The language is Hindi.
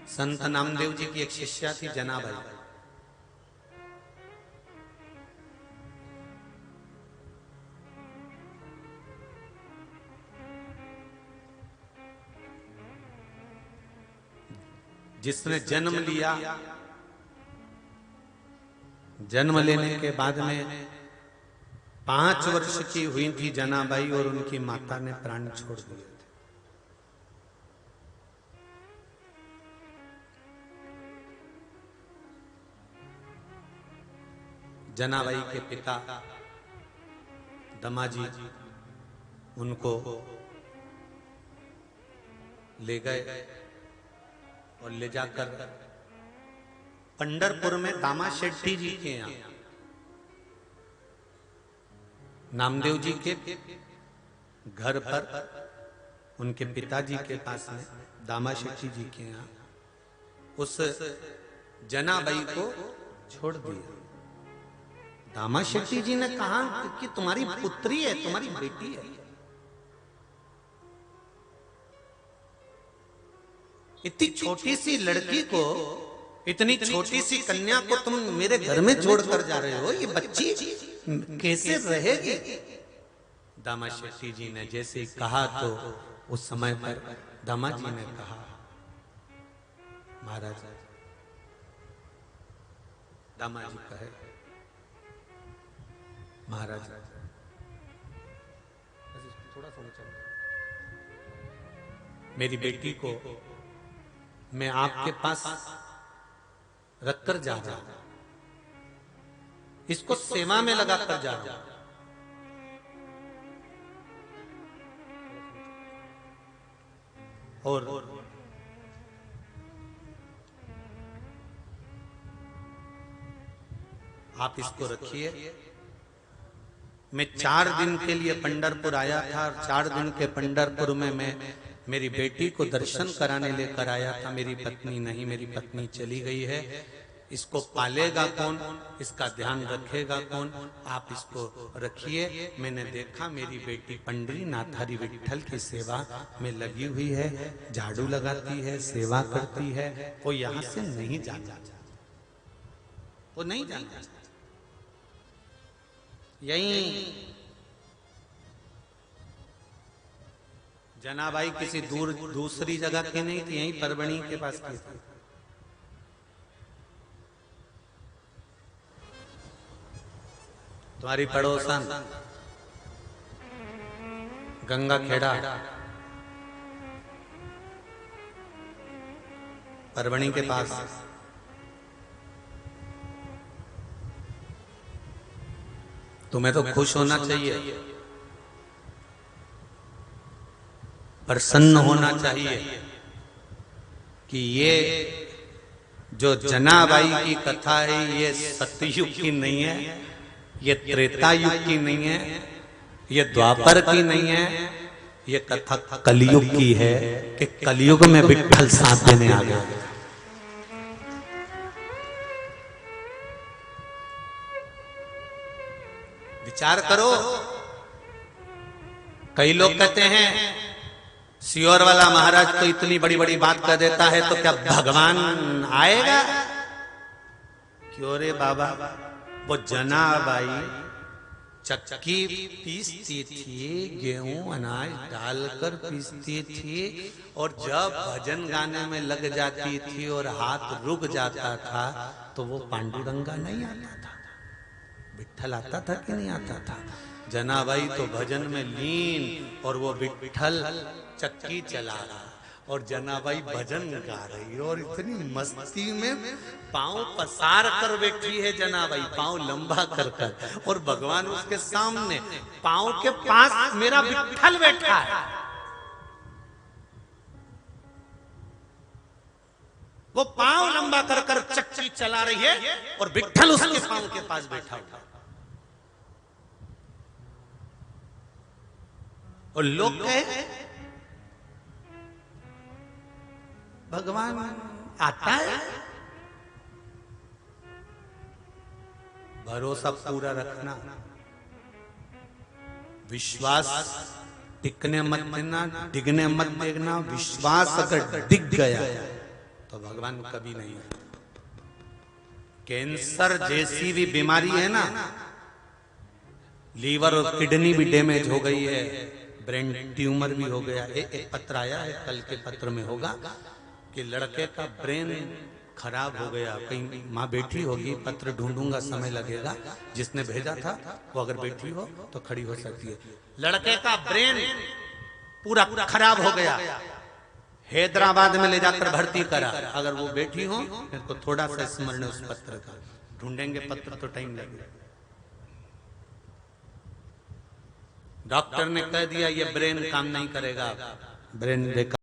संत नामदेव जी की एक शिष्या थी जनाबाई। जिसने जन्म लिया, जन्म लेने के बाद में 5 वर्ष की हुई थी जनाबाई और उनकी माता ने प्राण छोड़ दिए थे। जनाबाई के पिता दमाजी उनको ले गए और ले जाकर पंढरपुर में दामा शेट्टी जी के यहाँ, नामदेव जी के घर पर उनके पिताजी के पास में दामा शेट्टी जी के यहाँ उस जनाबाई को छोड़ दिया। दामा शेट्टी जी ने कहा कि तुम्हारी पुत्री है, तुम्हारी बेटी है, इतनी छोटी सी लड़की को, इतनी छोटी सी कन्या को तुम मेरे घर में छोड़कर जा रहे हो, ये बच्ची कैसे रहेगी? दामा शेट्टी जी ने जैसे ही कहा तो उस समय पर दामा जी ने कहा, महाराज, दामा जी कहे, महाराज थोड़ा सा चल, मेरी बेटी को मैं आपके पास रखकर जा रहा हूं, इसको सेवा में लगाकर जा रहा हूं, और आप इसको रखिए। मैं 4 दिन के लिए पंढरपुर आया था और 4 दिन के पंढरपुर में मैं मेरी बेटी को दर्शन कराने लेकर आया था। मेरी पत्नी नहीं, मेरी पत्नी चली गई है। इसको पालेगा कौन, इसका ध्यान रखेगा कौन? आप इसको रखिए। मैंने देखा मेरी बेटी पंढरीनाथ हरि विठल की सेवा में लगी हुई है, झाड़ू लगाती है, सेवा करती है, वो यहां से नहीं जाना, वो नहीं जाना। यही जनाबाई किसी दूसरी जगह की नहीं थी, यही परभणी के पास की थी। तुम्हारी पड़ोसन गंगा खेड़ा परभणी के पास, तुम्हें तो खुश होना चाहिए, प्रसन्न होना चाहिए कि ये जो जनाबाई की कथा है ये सतयुग की नहीं है, ये त्रेता युग की नहीं है, ये द्वापर की नहीं है, ये कथा कलयुग की है कि कलयुग में विठल साथ देने आ गया। विचार करो, कई लोग कहते हैं सियोर वाला महाराज तो इतनी बड़ी बड़ी बात कर देता है तो क्या भगवान आएगा? क्यों रे बाबा, वो जनाबाई चक्की पीसती थी, गेहूं अनाज डालकर पीसती थी, और जब भजन गाने में लग जाती थी और हाथ रुक जाता था तो वो पांडुरंगा नहीं आता था, विठल आता था कि नहीं आता था? जनाबाई तो भजन में लीन और वो विठल चक्की चला रहा, और जनाबाई भजन गा रही और इतनी मस्ती में पांव पसार कर बैठी है जनाबाई, पांव लंबा कर कर, और भगवान उसके सामने पांव के पास मेरा विठल बैठा है। वो पांव लंबा कर कर चक्की चला रही है और विठल उसके पांव के पास बैठा हुआ। और लोग कहे भगवान आता है। भरोसा पूरा रखना, विश्वास टिकने मत देना, डिगने मत देना। विश्वास अगर डिग गया तो तो भगवान कभी नहीं है। कैंसर जैसी भी बीमारी है ना, लीवर और किडनी भी डैमेज हो गई है, ब्रेन ट्यूमर भी हो गया। एक पत्र आया है, कल के पत्र में होगा कि लड़के का ब्रेन खराब हो गया। कहीं माँ बैठी होगी, पत्र ढूंढूंगा, समय लगेगा। जिसने भेजा था वो अगर बैठी हो तो खड़ी हो सकती है। लड़के का ब्रेन पूरा खराब हो गया, हैदराबाद में ले जाकर भर्ती करा। अगर वो बैठी हो तो थोड़ा सा स्मरण उस पत्र का, ढूंढेंगे पत्र तो टाइम लगेगा। डॉक्टर ने कह दिया ये ब्रेन काम नहीं करेगा, ब्रेन बेकार।